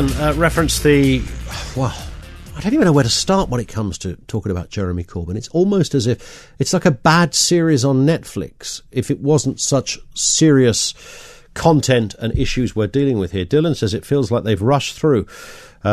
Reference the, well, I don't even know where to start when it comes to talking about Jeremy Corbyn. It's almost as if it's like a bad series on Netflix if it wasn't such serious content and issues we're dealing with here. Dylan says it feels like they've rushed through.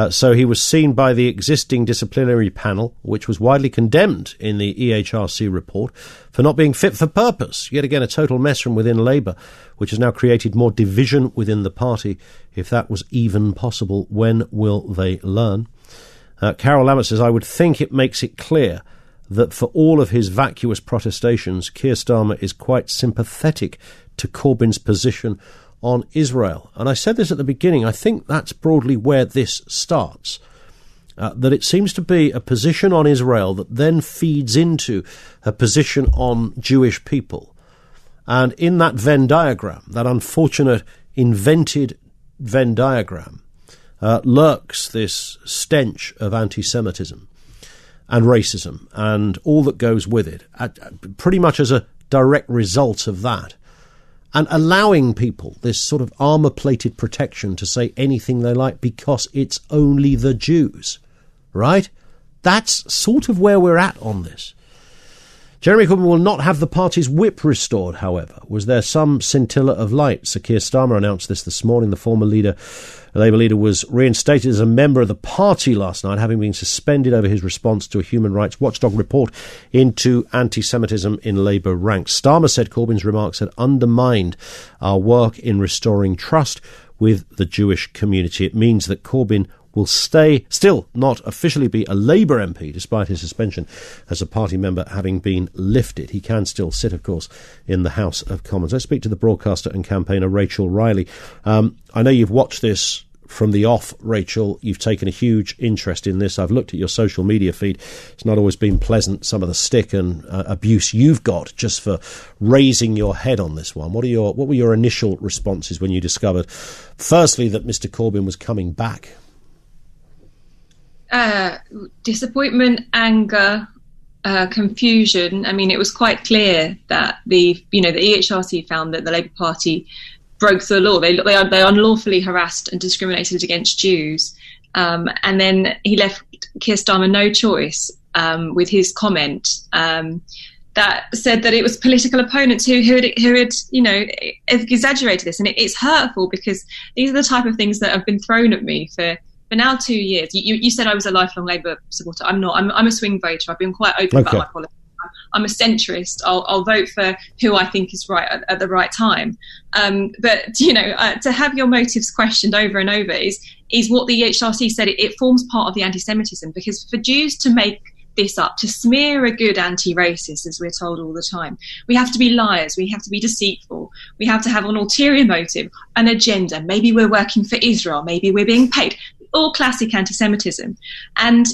So he was seen by the existing disciplinary panel, which was widely condemned in the EHRC report, for not being fit for purpose. Yet again, a total mess from within Labour, which has now created more division within the party. If that was even possible, when will they learn? Carol Lambert says, I would think it makes it clear that for all of his vacuous protestations, Keir Starmer is quite sympathetic to Corbyn's position on Israel. And I said this at the beginning, I think that's broadly where this starts, that it seems to be a position on Israel that then feeds into a position on Jewish people. And in that Venn diagram, that unfortunate invented Venn diagram, lurks this stench of anti-Semitism and racism and all that goes with it, pretty much as a direct result of that. And allowing people this sort of armour-plated protection to say anything they like because it's only the Jews, right? That's sort of where we're at on this. Jeremy Corbyn will not have the party's whip restored, however. Was there some scintilla of light? Sir Keir Starmer announced this morning. The former Labour leader was reinstated as a member of the party last night, having been suspended over his response to a human rights watchdog report into anti-Semitism in Labour ranks. Starmer said Corbyn's remarks had undermined our work in restoring trust with the Jewish community. It means that Corbyn will still not officially be a Labour MP, despite his suspension as a party member having been lifted. He can still sit, of course, in the House of Commons. Let's speak to the broadcaster and campaigner, Rachel Riley. I know you've watched this from the off, Rachel. You've taken a huge interest in this. I've looked at your social media feed. It's not always been pleasant, some of the stick and abuse you've got just for raising your head on this one. What were your initial responses when you discovered, firstly, that Mr. Corbyn was coming back? Disappointment, anger, confusion. I mean, it was quite clear that the EHRC found that the Labour Party broke the law. They unlawfully harassed and discriminated against Jews, and then he left Keir Starmer no choice with his comment that said that it was political opponents who had exaggerated this, and it's hurtful because these are the type of things that have been thrown at me for now 2 years. You said I was a lifelong Labour supporter. I'm not. I'm a swing voter. I've been quite open about my politics. I'm a centrist. I'll vote for who I think is right at the right time. But to have your motives questioned over and over is what the EHRC said. It forms part of the anti-Semitism, because for Jews to make this up, to smear a good anti-racist, as we're told all the time, we have to be liars, we have to be deceitful, we have to have an ulterior motive, an agenda. Maybe we're working for Israel, maybe we're being paid. All classic anti-Semitism. And,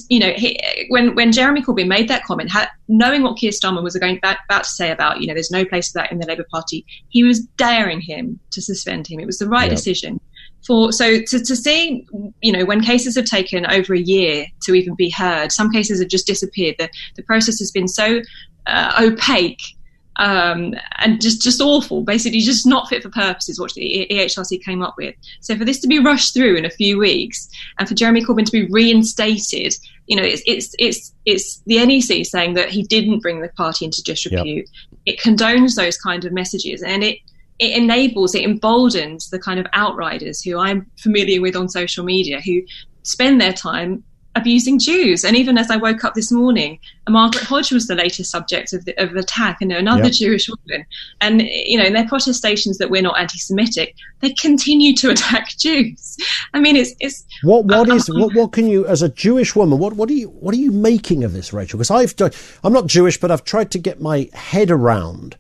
when Jeremy Corbyn made that comment, knowing what Keir Starmer was about to say about, there's no place for that in the Labour Party, he was daring him to suspend him. It was the right decision. To see, when cases have taken over a year to even be heard, some cases have just disappeared. The process has been so opaque and just awful, basically just not fit for purpose is what the EHRC came up with. So for this to be rushed through in a few weeks and for Jeremy Corbyn to be reinstated, it's the NEC saying that he didn't bring the party into disrepute. It condones those kind of messages, and it emboldens the kind of outriders who I'm familiar with on social media, who spend their time abusing Jews. And even as I woke up this morning, Margaret Hodge was the latest subject of attack, and another Jewish woman. And in their protestations that we're not anti-Semitic, they continue to attack Jews. I mean, it's what can you, as a Jewish woman, what are you making of this, Rachel? Because I'm not Jewish, but I've tried to get my head around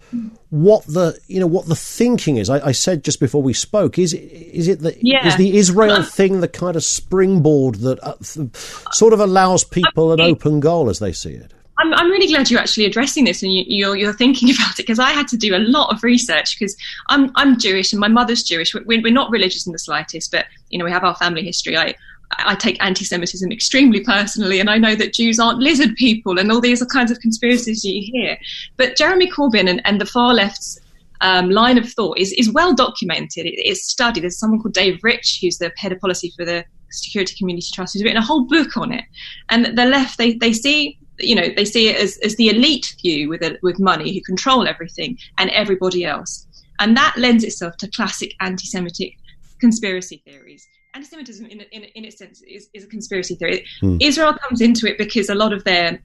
what the thinking is. I said just before we spoke, is the Israel thing the kind of springboard that sort of allows people an open goal as they see it? I'm really glad you're actually addressing this and you're thinking about it, because I had to do a lot of research, because I'm Jewish and my mother's Jewish. We're not religious in the slightest, but we have our family history. I take anti-Semitism extremely personally, and I know that Jews aren't lizard people and all these kinds of conspiracies you hear. But Jeremy Corbyn and the far left's line of thought is well documented. It's studied. There's someone called Dave Rich, who's the head of policy for the Security Community Trust, who's written a whole book on it. And the left, they see it as the elite view with money who control everything and everybody else. And that lends itself to classic anti-Semitic conspiracy theories. Anti-Semitism, in its sense, is a conspiracy theory. Israel comes into it because a lot of their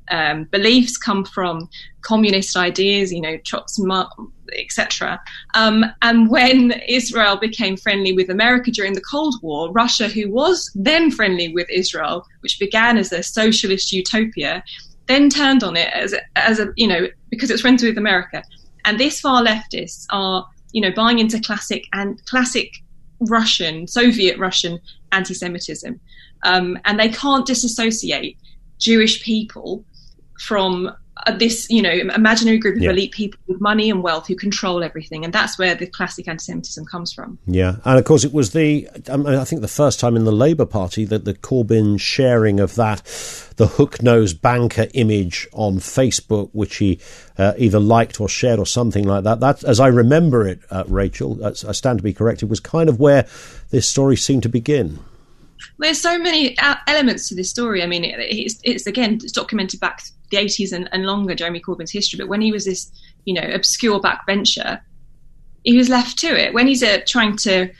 beliefs come from communist ideas, Trotsky, etc. And when Israel became friendly with America during the Cold War, Russia, who was then friendly with Israel, which began as a socialist utopia, then turned on it as a because it's friends with America. And these far leftists are buying into classic Soviet Russian anti-Semitism, and they can't disassociate Jewish people from this, imaginary group of elite people with money and wealth who control everything, and that's where the classic anti-Semitism comes from. Yeah, and of course it was I think the first time in the Labour Party that the Corbyn sharing of the hook-nosed banker image on Facebook, which he either liked or shared or something like that. That, as I remember it, Rachel, I stand to be corrected, was kind of where this story seemed to begin. There's so many elements to this story. I mean, it's documented back the 80s and longer, Jeremy Corbyn's history. But when he was this, obscure backbencher, he was left to it. When he's trying to,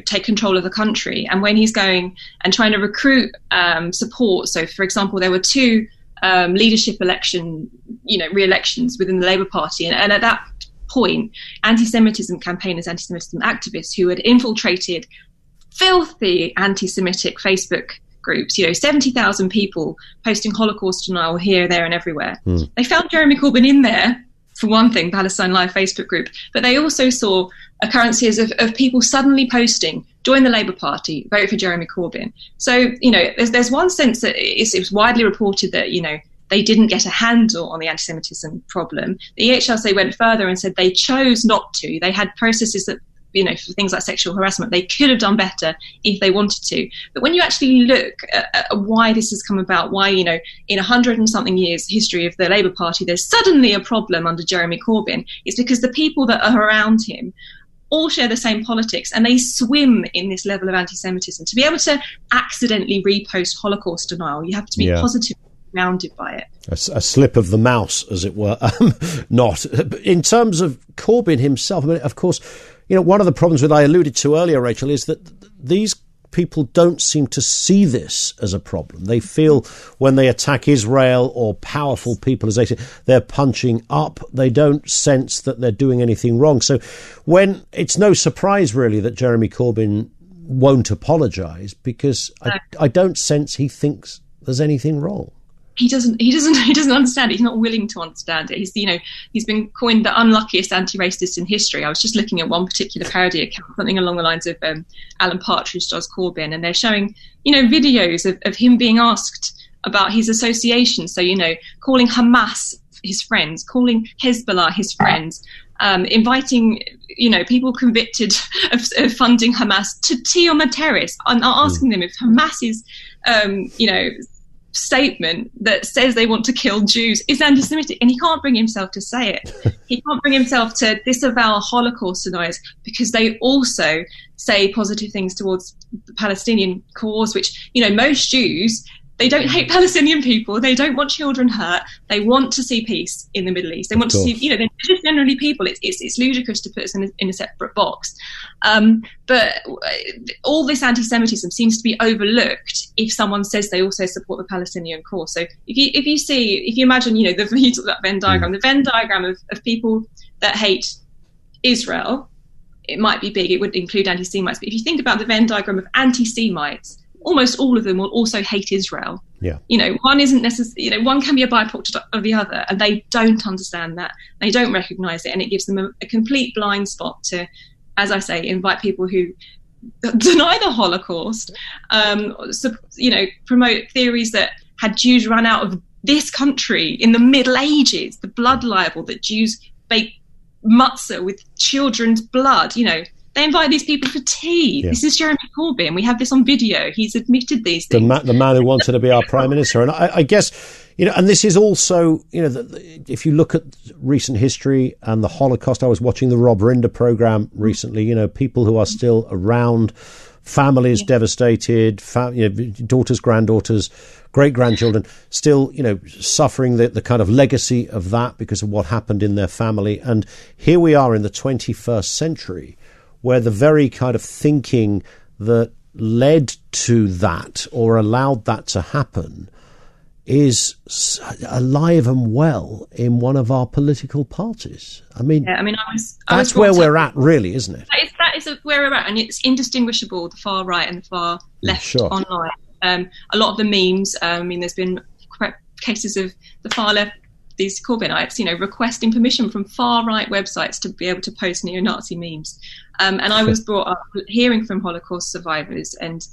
take control of the country, and when he's going and trying to recruit support. So, for example, there were two leadership re-elections within the Labour Party, and at that point, anti-Semitism campaigners, anti-Semitism activists who had infiltrated filthy anti-Semitic Facebook groups, 70,000 people posting Holocaust denial here, there and everywhere. They found Jeremy Corbyn in there, for one thing, Palestine Live Facebook group, but they also saw occurrences of people suddenly posting, join the Labour Party, vote for Jeremy Corbyn. So, there's one sense that it was widely reported that, they didn't get a handle on the anti-Semitism problem. The EHLC went further and said they chose not to. They had processes that, for things like sexual harassment, they could have done better if they wanted to. But when you actually look at why this has come about, why, in 100 and something years history of the Labour Party, there's suddenly a problem under Jeremy Corbyn, it's because the people that are around him all share the same politics and they swim in this level of anti-Semitism. To be able to accidentally repost Holocaust denial, you have to be positively surrounded by it. A slip of the mouse, as it were. Not. In terms of Corbyn himself, I mean, of course, one of the problems that I alluded to earlier, Rachel, is that these people don't seem to see this as a problem. They feel when they attack Israel or powerful people, as they say, they're punching up. They don't sense that they're doing anything wrong. So when it's no surprise, really, that Jeremy Corbyn won't apologise, because I don't sense he thinks there's anything wrong. He doesn't understand it. He's not willing to understand it. He's been coined the unluckiest anti-racist in history. I was just looking at one particular parody account, something along the lines of Alan Partridge does Corbyn, and they're showing, videos of him being asked about his association. So, calling Hamas his friends, calling Hezbollah his friends, inviting, people convicted of funding Hamas to tea on the terrace, and asking them if Hamas's, statement that says they want to kill Jews is anti-Semitic, and he can't bring himself to say it. He can't bring himself to disavow Holocaust deniers because they also say positive things towards the Palestinian cause, which, most Jews, they don't hate Palestinian people. They don't want children hurt. They want to see peace in the Middle East. They want to see, they're just generally people. It's ludicrous to put us in a separate box. But all this anti-Semitism seems to be overlooked if someone says they also support the Palestinian cause. So if you imagine, you talked about Venn diagram, the Venn diagram of people that hate Israel, it might be big. It would include anti-Semites. But if you think about the Venn diagram of anti-Semites, almost all of them will also hate Israel. Yeah. One isn't necessarily, one can be a byproduct of the other, and they don't understand that. They don't recognise it, and it gives them a complete blind spot to, as I say, invite people who deny the Holocaust, promote theories that had Jews run out of this country in the Middle Ages, the blood libel that Jews bake matzah with children's blood, They invite these people for tea. Yeah. This is Jeremy Corbyn. We have this on video. He's admitted these things. The man who wanted to be our Prime Minister. And I guess, and this is also, if you look at recent history and the Holocaust, I was watching the Rob Rinder programme recently, people who are still around families devastated, daughters, granddaughters, great-grandchildren, still, suffering the kind of legacy of that because of what happened in their family. And here we are in the 21st century, where the very kind of thinking that led to that or allowed that to happen is alive and well in one of our political parties. I mean, that's where we're at, really, isn't it? That is where we're at, and it's indistinguishable, the far right and the far left online. A lot of the memes, there's been cases of the far left, these Corbynites, requesting permission from far right websites to be able to post neo-Nazi memes. And I was brought up hearing from Holocaust survivors, and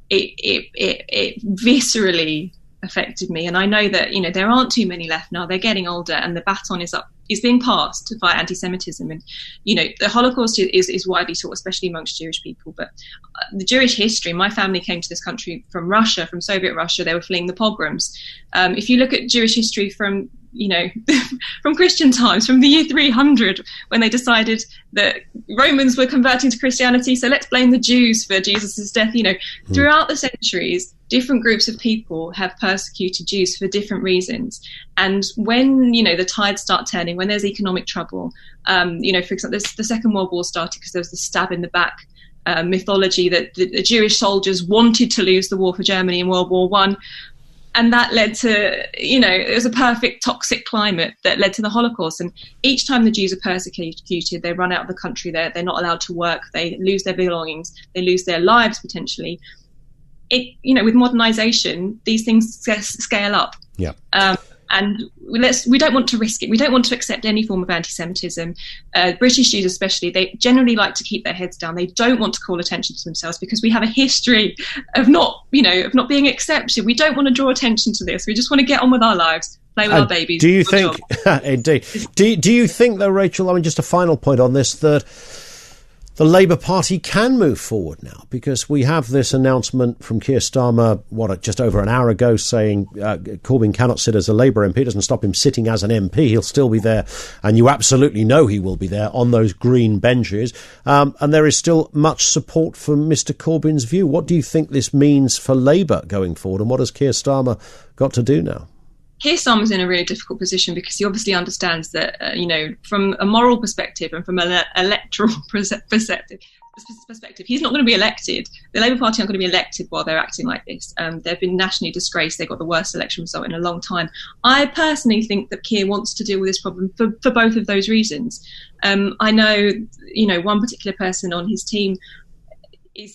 it viscerally affected me. And I know that, there aren't too many left now. They're getting older, and the baton is being passed by anti-Semitism. And, the Holocaust is widely taught, especially amongst Jewish people. But the Jewish history, my family came to this country from Russia, from Soviet Russia. They were fleeing the pogroms. If you look at Jewish history from from Christian times, from the year 300, when they decided that Romans were converting to Christianity, so let's blame the Jews for Jesus' death. Throughout the centuries, different groups of people have persecuted Jews for different reasons. And when, the tides start turning, when there's economic trouble, for example, the Second World War started because there was the stab in the back mythology that the Jewish soldiers wanted to lose the war for Germany in World War I. And that led to, it was a perfect toxic climate that led to the Holocaust. And each time the Jews are persecuted, they run out of the country, they're not allowed to work, they lose their belongings, they lose their lives potentially. With modernization, these things scale up. Yeah. And we don't want to risk it. We don't want to accept any form of anti-Semitism. British Jews especially, they generally like to keep their heads down. They don't want to call attention to themselves because we have a history of not being accepted. We don't want to draw attention to this. We just want to get on with our lives, play with our babies. Do you think, indeed, do you think though, Rachel, just a final point on this, that the Labour Party can move forward now, because we have this announcement from Keir Starmer, just over an hour ago, saying Corbyn cannot sit as a Labour MP. It doesn't stop him sitting as an MP. He'll still be there, and you absolutely know he will be there on those green benches. And there is still much support for Mr Corbyn's view. What do you think this means for Labour going forward, and what has Keir Starmer got to do now? Keir Starmer's in a really difficult position because he obviously understands that, from a moral perspective and from an electoral perspective, he's not going to be elected. The Labour Party aren't going to be elected while they're acting like this. They've been nationally disgraced. They got the worst election result in a long time. I personally think that Keir wants to deal with this problem for both of those reasons. I know, one particular person on his team is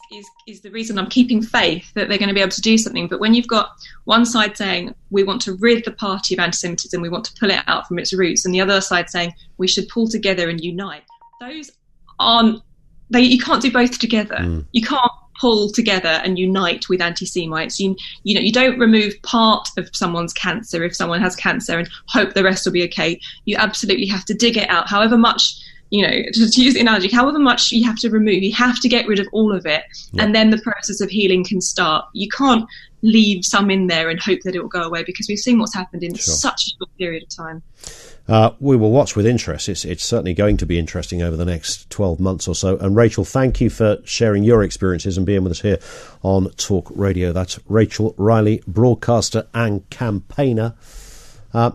the reason I'm keeping faith that they're going to be able to do something. But when you've got one side saying we want to rid the party of anti-Semitism, we want to pull it out from its roots, and the other side saying we should pull together and unite, those aren't, you can't do both together. You can't pull together and unite with anti-Semites. You don't remove part of someone's cancer if someone has cancer and hope the rest will be okay. You absolutely have to dig it out, however much, to use the analogy, however much you have to remove, you have to get rid of all of it, and then the process of healing can start. You can't leave some in there and hope that it will go away, because we've seen what's happened in such a short period of time. We will watch with interest. It's certainly going to be interesting over the next 12 months or so. And Rachel, thank you for sharing your experiences and being with us here on Talk Radio. That's Rachel Riley, broadcaster and campaigner.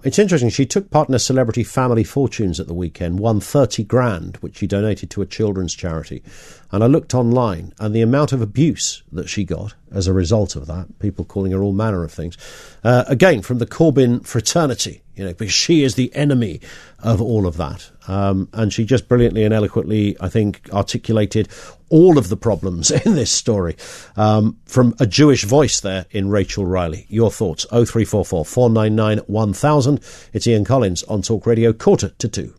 It's interesting. She took part in a Celebrity Family Fortunes at the weekend, won 30 grand, which she donated to a children's charity. And I looked online, and the amount of abuse that she got as a result of that, people calling her all manner of things, again, from the Corbyn fraternity, because she is the enemy of all of that. And she just brilliantly and eloquently, I think, articulated all of the problems in this story from a Jewish voice there in Rachel Riley. Your thoughts, 0344 499 1000. It's Ian Collins on Talk Radio, 1:45.